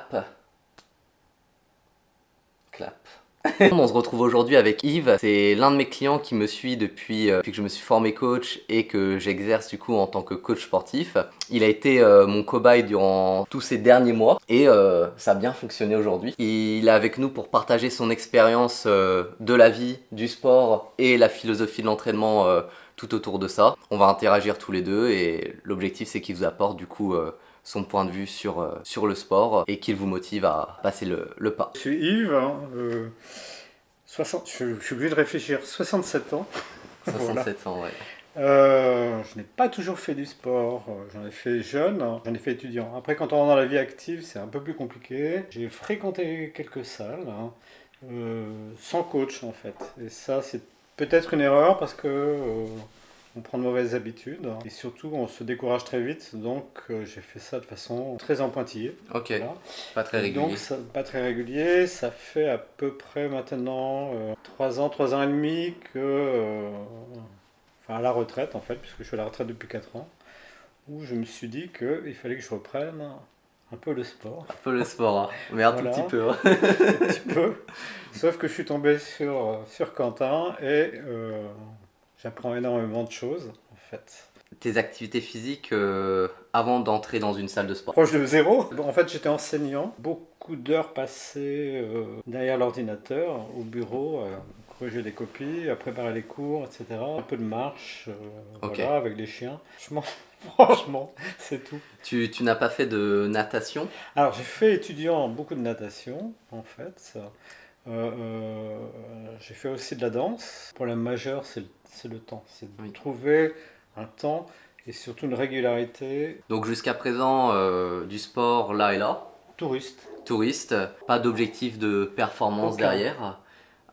Clap. Clap. On se retrouve aujourd'hui avec Yves, c'est l'un de mes clients qui me suit depuis que je me suis formé coach et que j'exerce du coup en tant que coach sportif. Il a été mon cobaye durant tous ces derniers mois et ça a bien fonctionné aujourd'hui. Il est avec nous pour partager son expérience de la vie, du sport et la philosophie de l'entraînement tout autour de ça. On va interagir tous les deux et l'objectif c'est qu'il vous apporte du coup son point de vue sur le sport et qu'il vous motive à passer le pas. Je suis Yves, je suis obligé de réfléchir, 67 ans. Voilà. 67 ans, ouais. Je n'ai pas toujours fait du sport, j'en ai fait jeune, j'en ai fait étudiant. Après, quand on rentre dans la vie active, c'est un peu plus compliqué. J'ai fréquenté quelques salles, sans coach en fait. Et ça, c'est peut-être une erreur parce que on prend de mauvaises habitudes et surtout on se décourage très vite. Donc j'ai fait ça de façon très en pointillé. Ok, Voilà. pas très Et donc, régulier. ça, pas très régulier, ça fait à peu près maintenant 3 ans et demi enfin à la retraite en fait, puisque je suis à la retraite depuis 4 ans, où je me suis dit qu'il fallait que je reprenne un peu le sport. Un peu le sport, hein, mais un tout petit Voilà, peu, hein. un petit peu. Sauf que je suis tombé sur Quentin et j'apprends énormément de choses en fait. Tes activités physiques avant d'entrer dans une salle de sport. Proche de zéro. Bon, en fait, j'étais enseignant. Beaucoup d'heures passées derrière l'ordinateur, au bureau, à corriger des copies, à préparer les cours, etc. Un peu de marche, Ok. voilà, avec les chiens. Franchement, c'est tout. Tu n'as pas fait de natation? Alors, j'ai fait étudiant beaucoup de natation, en fait. J'ai fait aussi de la danse. Le problème majeur, c'est le temps. C'est de Oui. trouver un temps et surtout une régularité Donc jusqu'à présent, du sport là et là, touriste. touriste, pas d'objectif de performance Aucun. derrière.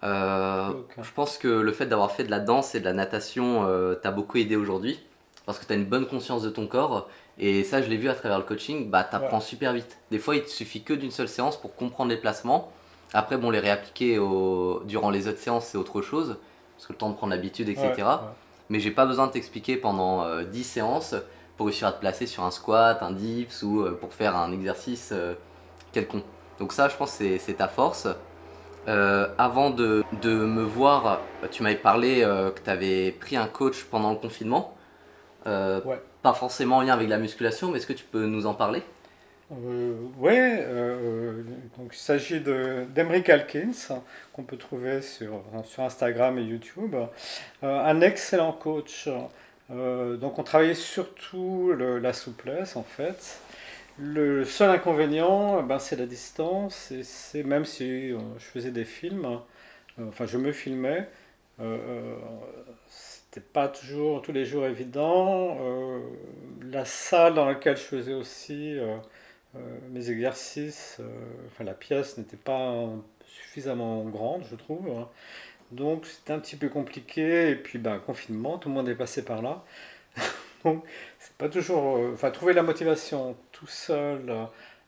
Aucun. Je pense que le fait d'avoir fait de la danse et de la natation t'a beaucoup aidé aujourd'hui parce que tu as une bonne conscience de ton corps et ça je l'ai vu à travers le coaching, bah Ouais. t'apprends super vite. Des fois il te suffit que d'une seule séance pour comprendre les placements. Après bon les réappliquer durant les autres séances c'est autre chose parce que le temps de prendre l'habitude Ouais, etc. ouais. Mais j'ai pas besoin de t'expliquer pendant 10 séances pour réussir à te placer sur un squat, un dips ou pour faire un exercice quelconque. Donc ça je pense que c'est ta force. Avant de me voir, tu m'avais parlé que tu avais pris un coach pendant le confinement. Euh, Ouais. Pas forcément en lien avec la musculation, mais est-ce que tu peux nous en parler? Ouais, donc il s'agit d'Emeric Alkins, qu'on peut trouver sur Instagram et YouTube. Un excellent coach. Donc on travaillait surtout la souplesse en fait. Le seul inconvénient, ben, c'est la distance. Et c'est même si je faisais des films, enfin je me filmais, c'était pas toujours tous les jours évident. La salle dans laquelle je faisais aussi mes exercices, enfin la pièce n'était pas suffisamment grande, je trouve. Donc c'était un petit peu compliqué. Et puis ben, confinement, tout le monde est passé par là. Donc c'est pas toujours. Enfin, trouver la motivation tout seul.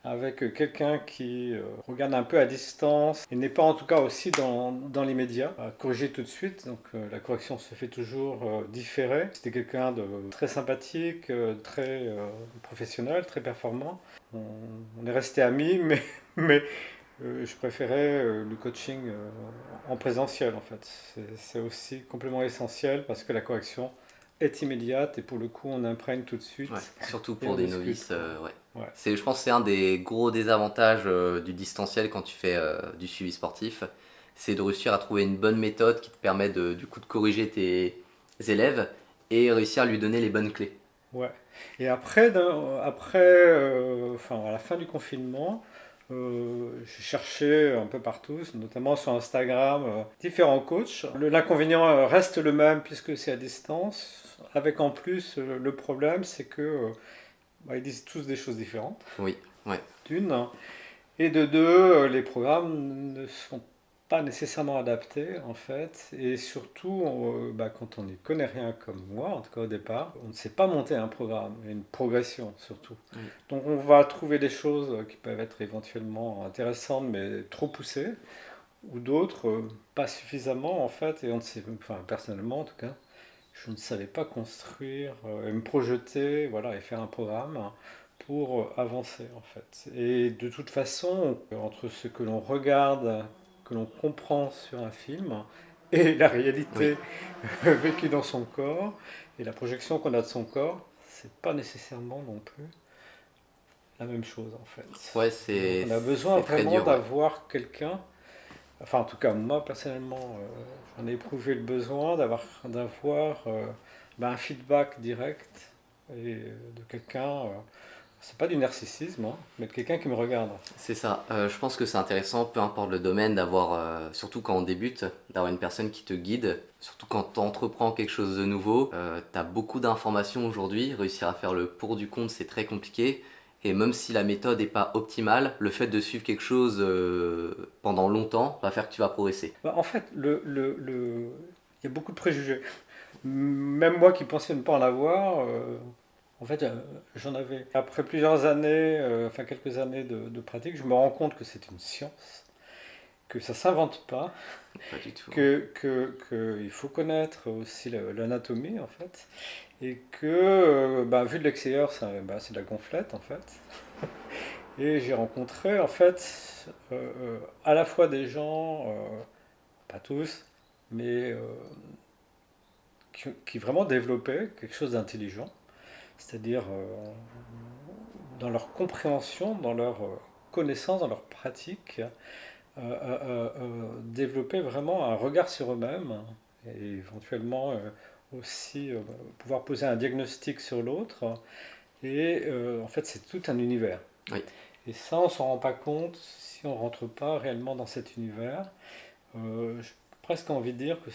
Avec quelqu'un qui regarde un peu à distance et n'est pas en tout cas aussi dans l'immédiat, à corriger tout de suite. Donc la correction se fait toujours différée. C'était quelqu'un de très sympathique, très professionnel, très performant. On, on est resté amis, mais je préférais le coaching en présentiel en fait. C'est aussi complètement essentiel parce que la correction est immédiate et pour le coup on imprègne tout de Ouais, suite surtout et pour on des discute novices, quoi. ouais. Ouais. Je pense que c'est un des gros désavantages du distanciel quand tu fais du suivi sportif. C'est de réussir à trouver une bonne méthode qui te permet du coup de corriger tes élèves et réussir à lui donner les bonnes clés. Ouais. Et après, enfin, à la fin du confinement, j'ai cherché un peu partout, notamment sur Instagram, différents coachs. L'inconvénient reste le même puisque c'est à distance, avec en plus le problème, c'est que bah, ils disent tous des choses différentes, Oui, ouais. d'une, et de deux, les programmes ne sont pas nécessairement adaptés en fait, et surtout bah, quand on n'y connaît rien comme moi, en tout cas au départ, on ne sait pas monter un programme, et une progression surtout. Oui. Donc on va trouver des choses qui peuvent être éventuellement intéressantes mais trop poussées, ou d'autres pas suffisamment en fait, et on ne sait, enfin personnellement en tout cas, je ne savais pas construire et me projeter, voilà, et faire un programme pour avancer en fait. Et de toute façon, entre ce que l'on regarde, que l'on comprend sur un film, et la Oui, réalité vécue dans son corps, et la projection qu'on a de son corps, c'est pas nécessairement non plus la même chose en fait. ouais, Et donc on a besoin c'est très vraiment dur, ouais. d'avoir quelqu'un, enfin en tout cas moi personnellement, j'en ai éprouvé le besoin d'avoir un feedback direct et de quelqu'un, c'est pas du narcissisme, hein, mais de quelqu'un qui me regarde. C'est ça. Je pense que c'est intéressant, peu importe le domaine, d'avoir, surtout quand on débute, d'avoir une personne qui te guide. Surtout quand tu entreprends quelque chose de nouveau, tu as beaucoup d'informations aujourd'hui. Réussir à faire le pour du contre, c'est très compliqué. Et même si la méthode n'est pas optimale, le fait de suivre quelque chose pendant longtemps va faire que tu vas progresser. Bah, en fait, il y a beaucoup de préjugés. Même moi qui pensais ne pas en avoir, en fait, j'en avais. Après plusieurs années, enfin quelques années de pratique, je me rends compte que c'est une science, que ça s'invente pas, Pas du tout. que il faut connaître aussi l'anatomie en fait, et que bah, vu de l'extérieur, c'est de la gonflette en fait. Et j'ai rencontré en fait à la fois des gens, pas tous, mais qui vraiment développaient quelque chose d'intelligent, c'est-à-dire dans leur compréhension, dans leur connaissance, dans leur pratique, développer vraiment un regard sur eux-mêmes et éventuellement aussi pouvoir poser un diagnostic sur l'autre. Et en fait, c'est tout un univers. Oui, Et ça, on s'en rend pas compte si on rentre pas réellement dans cet univers. J'ai presque envie de dire que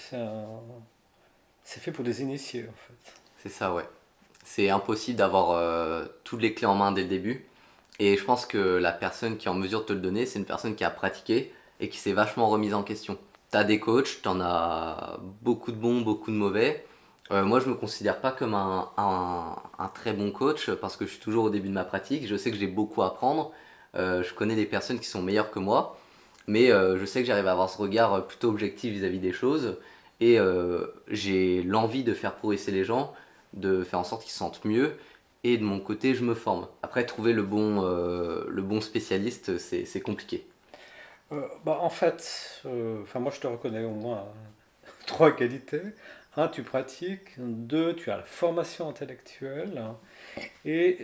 c'est fait pour des initiés, en fait. c'est ça, ouais. C'est impossible d'avoir toutes les clés en main dès le début. Et je pense que la personne qui est en mesure de te le donner, c'est une personne qui a pratiqué et qui s'est vachement remise en question. T'as des coachs, t'en as beaucoup de bons, beaucoup de mauvais. Moi, je me considère pas comme un très bon coach parce que je suis toujours au début de ma pratique. Je sais que j'ai beaucoup à apprendre. Je connais des personnes qui sont meilleures que moi, mais je sais que j'arrive à avoir ce regard plutôt objectif vis-à-vis des choses et j'ai l'envie de faire progresser les gens, de faire en sorte qu'ils se sentent mieux et de mon côté, je me forme. Après, trouver le bon spécialiste, c'est compliqué. Bah, en fait, enfin, moi je te reconnais au moins trois qualités. Un, tu pratiques. Deux, tu as la formation intellectuelle. Et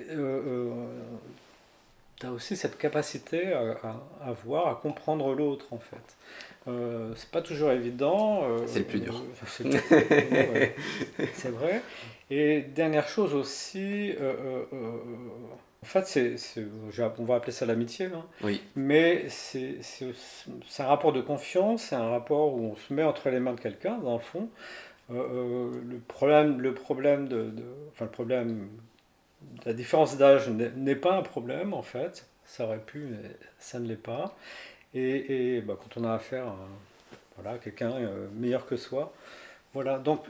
tu as aussi cette capacité à voir, à comprendre l'autre, en fait. C'est pas toujours évident, C'est le plus dur. c'est le plus dur, c'est vrai. Et dernière chose aussi, en fait, on va appeler ça l'amitié, hein, Oui, mais c'est un rapport de confiance, c'est un rapport où on se met entre les mains de quelqu'un, dans le fond. Enfin, le problème, la différence d'âge n'est pas un problème, en fait. Ça aurait pu, mais ça ne l'est pas. Et bah, quand on a affaire à voilà, quelqu'un meilleur que soi, voilà. Donc,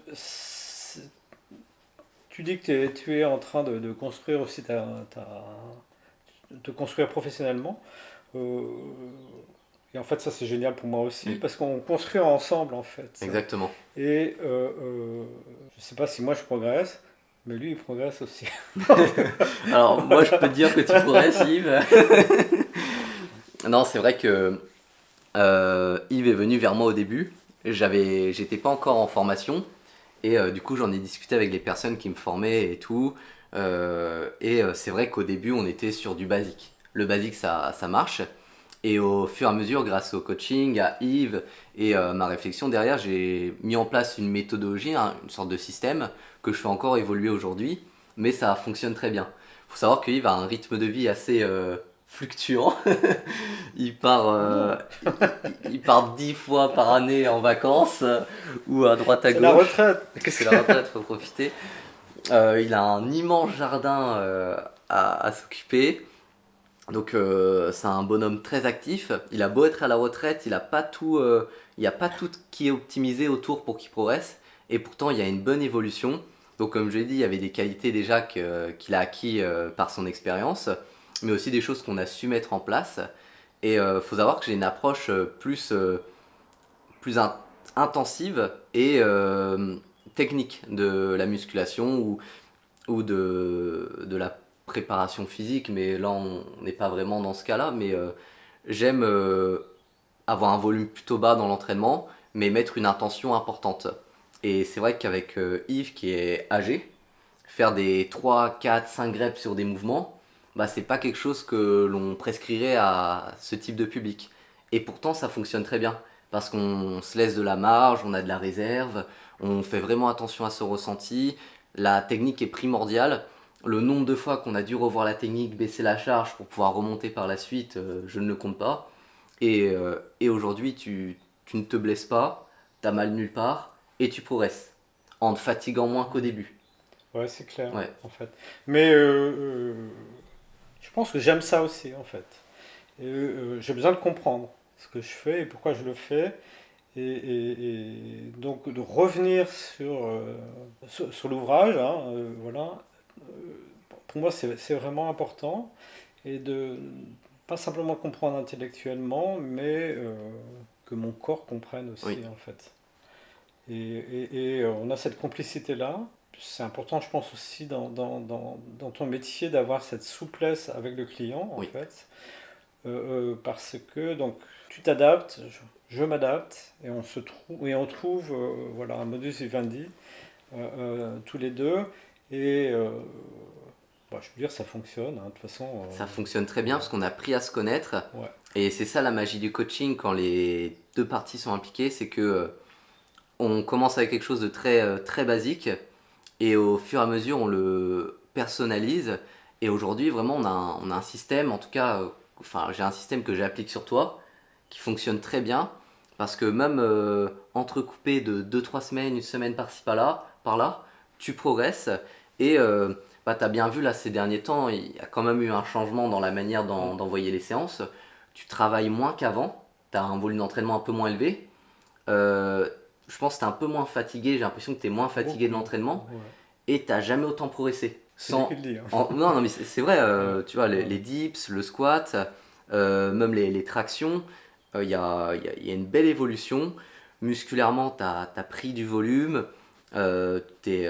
tu dis que tu es en train de construire aussi te construire professionnellement. Euh, et en fait, ça c'est génial pour moi aussi mm, parce qu'on construit ensemble en fait. exactement. Et je sais pas si moi je progresse, mais lui il progresse aussi. Alors, moi, je peux te dire que tu progresses, Yves. Non, c'est vrai que Yves est venu vers moi au début. J'étais pas encore en formation. Et du coup, j'en ai discuté avec les personnes qui me formaient et tout. C'est vrai qu'au début, on était sur du basique. Le basique, ça marche. Et au fur et à mesure, grâce au coaching, à Yves et ma réflexion derrière, j'ai mis en place une méthodologie, hein, une sorte de système que je fais encore évoluer aujourd'hui, mais ça fonctionne très bien. Il faut savoir que Yves a un rythme de vie assez fluctuant. il part, Ah euh, bon, il part 10 fois par année en vacances ou à droite à c'est la gauche. retraite. C'est la retraite, faut profiter. Il a un immense jardin à s'occuper. Donc c'est un bonhomme très actif. Il a beau être à la retraite, il n'y a pas tout qui est optimisé autour pour qu'il progresse. Et pourtant, il y a une bonne évolution. Donc comme je l'ai dit, il y avait des qualités déjà qu'il a acquis par son expérience, mais aussi des choses qu'on a su mettre en place. Et faut savoir que j'ai une approche plus intensive et technique de la musculation ou de la préparation physique, mais là on n'est pas vraiment dans ce cas-là. Mais j'aime avoir un volume plutôt bas dans l'entraînement, mais mettre une intention importante. Et c'est vrai qu'avec Yves, qui est âgé, faire des 3, 4, 5 reps sur des mouvements, bah, c'est pas quelque chose que l'on prescrirait à ce type de public. Et pourtant, ça fonctionne très bien. Parce qu'on se laisse de la marge, on a de la réserve, on fait vraiment attention à ce ressenti. La technique est primordiale. Le nombre de fois qu'on a dû revoir la technique, baisser la charge pour pouvoir remonter par la suite, je ne le compte pas. Et aujourd'hui, tu ne te blesses pas, t'as mal nulle part, et tu progresses. En te fatiguant moins qu'au début. Ouais, c'est clair, Ouais, en fait. Mais je pense que j'aime ça aussi, en fait. Et j'ai besoin de comprendre ce que je fais et pourquoi je le fais. Et donc de revenir sur l'ouvrage, hein, voilà. Pour moi, c'est vraiment important. Et de pas simplement comprendre intellectuellement, mais que mon corps comprenne aussi, oui, en fait. Et on a cette complicité-là. C'est important, je pense aussi, dans ton métier, d'avoir cette souplesse avec le client, en oui. fait. Parce que donc, tu t'adaptes, je m'adapte, et on trouve voilà, un modus vivendi, tous les deux. Et bah, je peux dire, ça fonctionne, hein, de toute façon. Ça fonctionne très bien Voilà. parce qu'on a appris à se connaître. Ouais. Et c'est ça la magie du coaching quand les deux parties sont impliquées, c'est que on commence avec quelque chose de très basique et au fur et à mesure on le personnalise. Et aujourd'hui vraiment on a un système, en tout cas, enfin j'ai un système que j'applique sur toi qui fonctionne très bien parce que même entrecoupé de deux trois semaines, une semaine par-ci par-là, tu progresses et bah, tu as bien vu là ces derniers temps, il y a quand même eu un changement dans la manière Mm. d'envoyer les séances. Tu travailles moins qu'avant, tu as un volume d'entraînement un peu moins élevé. Euh, je pense que tu es un peu moins fatigué, j'ai l'impression que tu es moins fatigué de Beaucoup. l'entraînement Ouais. et tu jamais autant progressé. C'est lui qui le dit, hein. Non, non, mais c'est vrai, Ouais. tu vois, Ouais. les dips, le squat, même les tractions, il y a une belle évolution. Musculairement, tu as pris du volume, tu es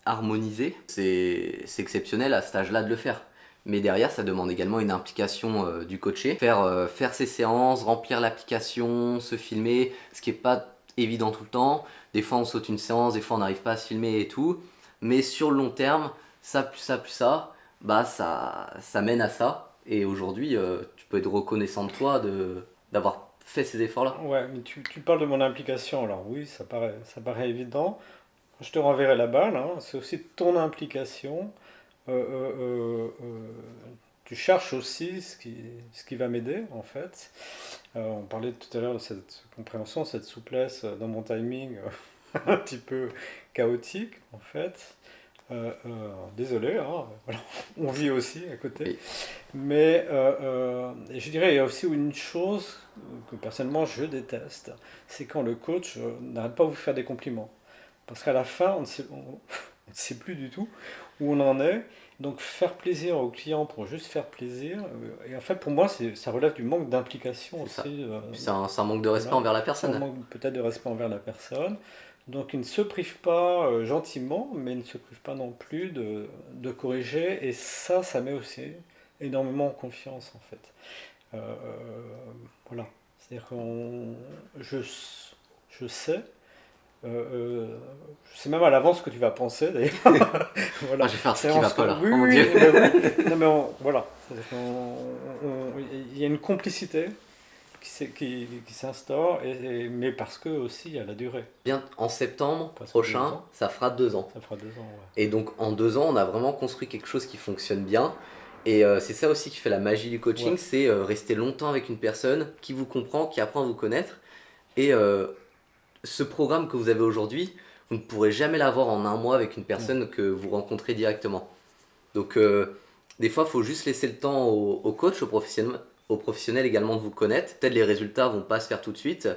harmonisé. C'est exceptionnel à cet âge-là de le faire. Mais derrière, ça demande également une implication du coaché. Faire ses séances, remplir l'application, se filmer, ce qui n'est pas évident tout le temps. Des fois, on saute une séance, des fois, on n'arrive pas à se filmer et tout. Mais sur le long terme, ça plus ça plus ça, bah ça mène à ça. Et aujourd'hui, tu peux être reconnaissant de toi d'avoir fait ces efforts-là. Ouais, mais tu parles de mon implication, alors oui, ça paraît évident. Je te renverrai la balle, hein. C'est aussi ton implication. Euh, euh, tu cherches aussi ce qui va m'aider, en fait. On parlait tout à l'heure de cette compréhension, cette souplesse dans mon timing un petit peu chaotique, en fait. Désolé, hein, voilà. On vit aussi à côté. Oui, Mais je dirais, il y a aussi une chose que personnellement je déteste, c'est quand le coach n'arrête pas de vous faire des compliments. Parce qu'à la fin, on ne sait plus du tout où on en est. Donc faire plaisir au client pour juste faire plaisir, et en fait pour moi ça relève du manque d'implication c'est ça. aussi. Puis c'est un manque de respect Voilà, envers la c'est un personne. manque peut-être de respect envers la personne. Donc il ne se prive pas gentiment, mais il ne se prive pas non plus de corriger, et ça met aussi énormément en confiance en fait. Voilà, c'est-à-dire je sais, je sais même à l'avance ce que tu vas penser d'ailleurs. Ah, Voilà, je vais faire ce c'est qui en va ce que, pas là. oui, Oh mon oui, dieu. mais oui. Non mais voilà, c'est-à-dire il y a une complicité qui s'instaure, mais parce que aussi il y a la durée, Bien, en septembre presque deux prochain, ans, ça fera 2 ans. ça fera 2 ans, Et donc en 2 ans, on a vraiment construit quelque chose qui fonctionne bien. Et c'est ça aussi qui fait la magie du ouais. Ouais. coaching, c'est rester longtemps avec une personne qui vous comprend, qui apprend à vous connaître. Et ce programme que vous avez aujourd'hui, vous ne pourrez jamais l'avoir en un mois avec une Non. personne que vous rencontrez directement. Donc des fois, il faut juste laisser le temps au coach, au professionnel également de vous connaître. Peut-être les résultats vont pas se faire tout de suite,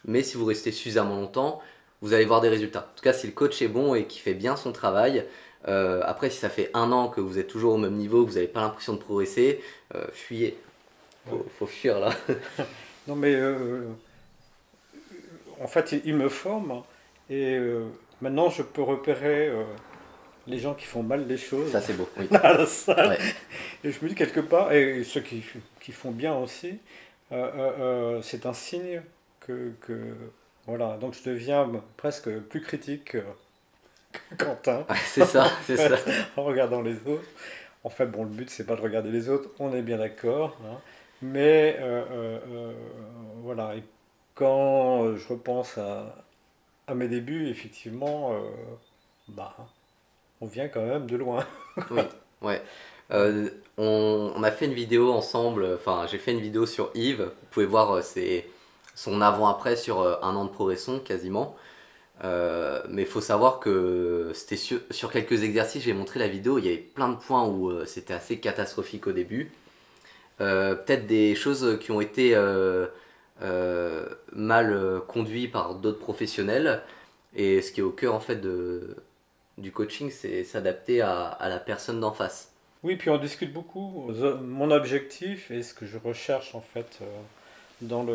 mais si vous restez suffisamment longtemps, vous allez voir des résultats. En tout cas, si le coach est bon et qu'il fait bien son travail, après, si ça fait 1 an que vous êtes toujours au même niveau, que vous n'avez pas l'impression de progresser, fuyez. Ouais. Faut fuir là. Non mais en fait il me forme, et maintenant je peux repérer les gens qui font mal les choses Ça, c'est beau, oui. à la salle. Ouais. Et je me dis quelque part, et ceux qui font bien aussi, c'est un signe voilà, donc je deviens presque plus critique que Quentin, Ouais, c'est ça, en c'est ça. fait, en regardant les autres. En fait, bon, le but, c'est pas de regarder les autres, on est bien d'accord, hein. Mais voilà, et quand je repense à mes débuts, effectivement, bah, on vient quand même de loin. Oui, ouais. On a fait une vidéo ensemble, enfin j'ai fait une vidéo sur Yves, vous pouvez voir son avant-après sur 1 an de progression quasiment. Mais il faut savoir que c'était sur quelques exercices, j'ai montré la vidéo, il y avait plein de points où c'était assez catastrophique au début. Peut-être des choses qui ont été mal conduites par d'autres professionnels. Et ce qui est au cœur en fait du coaching, c'est s'adapter à la personne d'en face. Oui, puis on discute beaucoup. Mon objectif et ce que je recherche en fait dans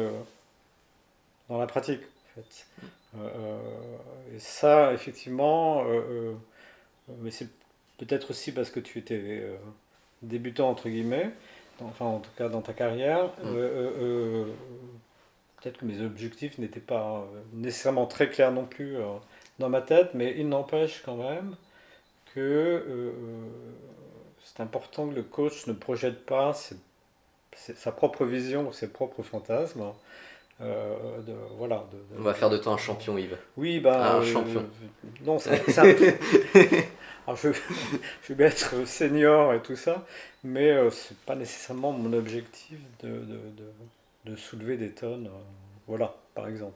dans la pratique. En fait. Et ça, effectivement, mais c'est peut-être aussi parce que tu étais débutant entre guillemets, enfin en tout cas dans ta carrière. Mm. Peut-être que mes objectifs n'étaient pas nécessairement très clairs non plus dans ma tête, mais il n'empêche quand même que c'est important que le coach ne projette pas sa propre vision ou ses propres fantasmes. Voilà, On va faire de toi un champion, Yves. oui, ben, Un champion. non, c'est un peu. Alors, je vais être senior et tout ça, mais c'est pas nécessairement mon objectif de soulever des tonnes. Voilà, par exemple.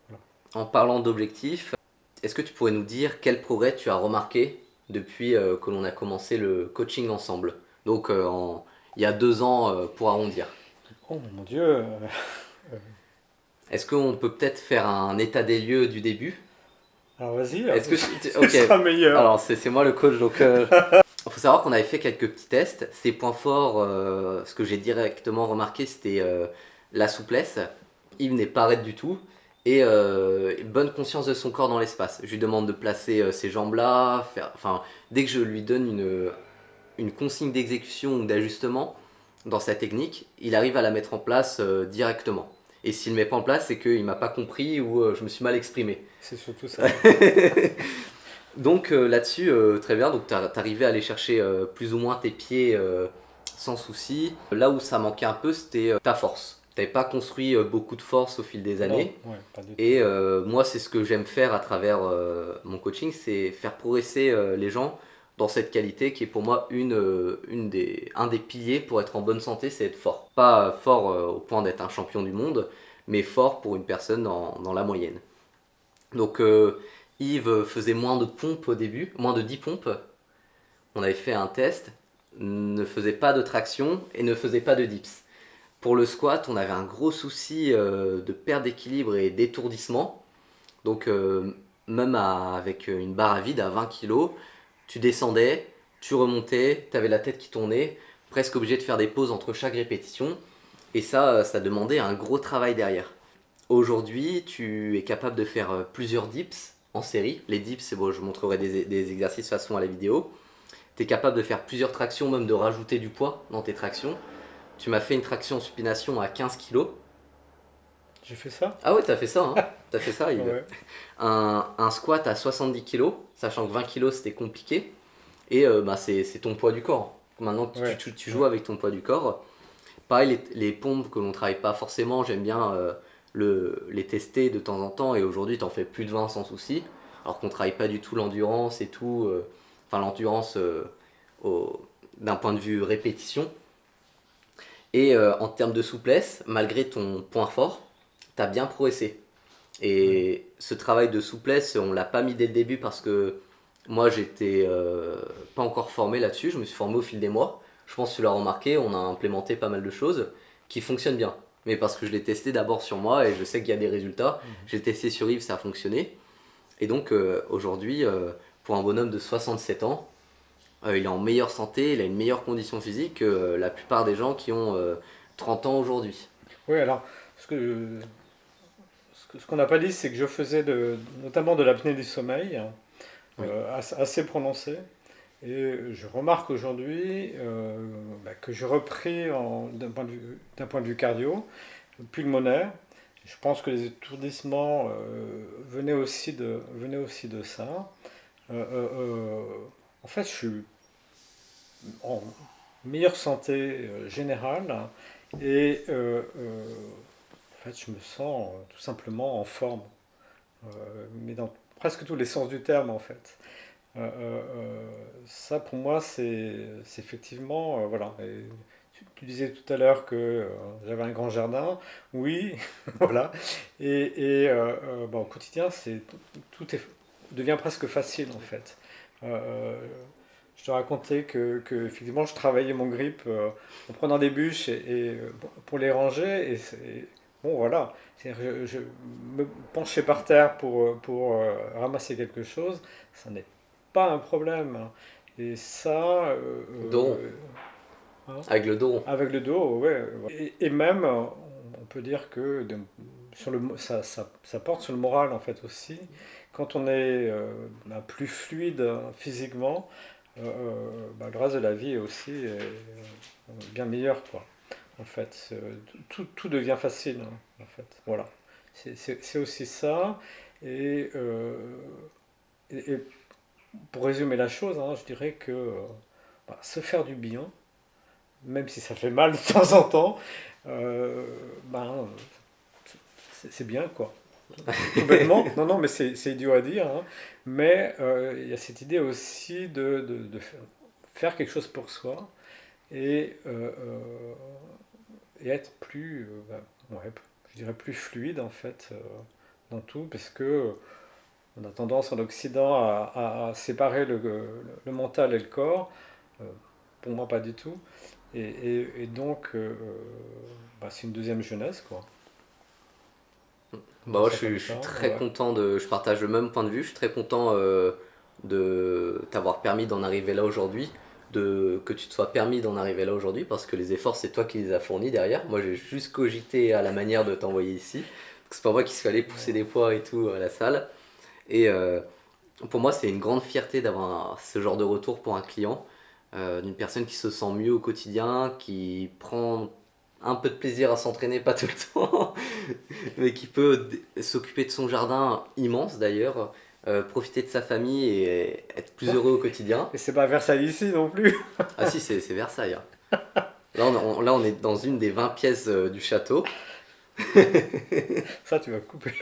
Voilà. En parlant d'objectifs, est-ce que tu pourrais nous dire quel progrès tu as remarqué depuis que l'on a commencé le coaching ensemble? Donc il y a 2 ans pour arrondir. Oh mon Dieu, Est-ce qu'on peut peut-être faire un état des lieux du début? alors vas-y, Est-ce que ce ok. sera meilleur. Alors c'est moi le coach, donc faut savoir qu'on avait fait quelques petits tests. Ses points forts, ce que j'ai directement remarqué, c'était la souplesse. Yves n'est pas raide du tout et bonne conscience de son corps dans l'espace. Je lui demande de placer ses jambes là, enfin dès que je lui donne une consigne d'exécution ou d'ajustement dans sa technique, il arrive à la mettre en place directement. Et s'il ne met pas en place, c'est qu'il m'a pas compris ou je me suis mal exprimé. C'est surtout ça. Donc là-dessus, très bien, donc t'arrivais à aller chercher plus ou moins tes pieds sans souci. Là où ça manquait un peu, c'était ta force. T'avais pas construit beaucoup de force au fil des Non, années. ouais, pas du tout. Et moi, c'est ce que j'aime faire à travers mon coaching, c'est faire progresser les gens dans cette qualité qui est pour moi un des piliers pour être en bonne santé, c'est être fort. Pas fort au point d'être un champion du monde, mais fort pour une personne dans la moyenne. Donc Yves faisait moins de pompes au début, moins de 10 pompes. On avait fait un test, ne faisait pas de traction et ne faisait pas de dips. Pour le squat, on avait un gros souci de perte d'équilibre et d'étourdissement. Donc même avec une barre à vide à 20 kg, tu descendais, tu remontais, tu avais la tête qui tournait, presque obligé de faire des pauses entre chaque répétition. Et ça demandait un gros travail derrière. Aujourd'hui, tu es capable de faire plusieurs dips en série. Les dips, c'est bon, je montrerai des exercices de toute façon à la vidéo. Tu es capable de faire plusieurs tractions, même de rajouter du poids dans tes tractions. Tu m'as fait une traction en supination à 15 kg. J'ai fait ça? Ah ouais, t'as fait ça, hein. T'as fait ça, Yves. Ouais. Un squat à 70 kg, sachant que 20 kg c'était compliqué. Et bah, c'est ton poids du corps. Maintenant que Ouais. tu joues Ouais. avec ton poids du corps. Pareil, les pompes que l'on travaille pas forcément, j'aime bien les tester de temps en temps. Et aujourd'hui, t'en fais plus de 20 sans souci. Alors qu'on travaille pas du tout l'endurance et tout. Enfin, l'endurance au- d'un point de vue répétition. Et en termes de souplesse, malgré ton point fort, t'as bien progressé. Ouais. Et ce travail de souplesse, on l'a pas mis dès le début parce que moi j'étais pas encore formé là-dessus, je me suis formé au fil des mois. Je pense que tu l'as remarqué, on a implémenté pas mal de choses qui fonctionnent bien. Mais parce que je l'ai testé d'abord sur moi et je sais qu'il y a des résultats. Mhm. J'ai testé sur Yves, ça a fonctionné. Et donc aujourd'hui, pour un bonhomme de 67 ans, il est en meilleure santé, il a une meilleure condition physique que la plupart des gens qui ont 30 ans aujourd'hui. Oui, alors, ce ce qu'on n'a pas dit, c'est que je faisais notamment de l'apnée du sommeil, Oui. assez prononcée. Et je remarque aujourd'hui que j'ai repris d'un point de vue cardio, pulmonaire. Je pense que les étourdissements venaient aussi de ça. Euh, euh, euh, En fait, je suis en meilleure santé générale et en fait, je me sens tout simplement en forme, mais dans presque tous les sens du terme en fait. Ça pour moi c'est effectivement voilà. Et tu disais tout à l'heure que j'avais un grand jardin, oui, voilà. Au quotidien tout devient presque facile en fait. Euh, je te racontais effectivement je travaillais mon grip en prenant des bûches pour les ranger bon voilà. Je me penchais par terre pour ramasser quelque chose, ça n'est pas un problème. Et ça, Dos, hein, avec le dos. avec le dos, ouais. Et même, on peut dire que ça porte sur le moral en fait aussi. Quand on est plus fluide physiquement, le reste de la vie est aussi bien meilleur, quoi. En fait, tout devient facile, hein, en fait. Voilà. C'est aussi ça. Et, euh, et pour résumer la chose, hein, je dirais que se faire du bien, même si ça fait mal de temps en temps, euh, ben, c'est bien, quoi. Tout bêtement, non, non, mais c'est idiot à dire, hein, mais il y a cette idée aussi de faire quelque chose pour soi et, euh, euh, et être plus, ouais, je dirais plus fluide en fait dans tout, parce que on a tendance en Occident à séparer le mental et le corps. Euh, pour moi, pas du tout. Et donc, c'est une deuxième jeunesse, quoi. On Bah dit ouais, ça comme je suis ça, très ouais. content de. Je partage le même point de vue. Je suis très content de t'avoir permis d'en arriver là aujourd'hui. Que tu te sois permis d'en arriver là aujourd'hui parce que les efforts, c'est toi qui les as fournis derrière. Moi, j'ai juste cogité à la manière de t'envoyer ici. C'est pas moi qui suis allé pousser Voilà. des poids et tout à la salle. Et pour moi, c'est une grande fierté d'avoir ce genre de retour pour un client, d'une personne qui se sent mieux au quotidien, qui prend un peu de plaisir à s'entraîner, pas tout le temps, mais qui peut s'occuper de son jardin immense d'ailleurs, profiter de sa famille et être plus heureux au quotidien. Et c'est pas Versailles ici non plus. Ah si, c'est Versailles, hein. Là, on est dans une des 20 pièces du château. Ça, tu vas couper.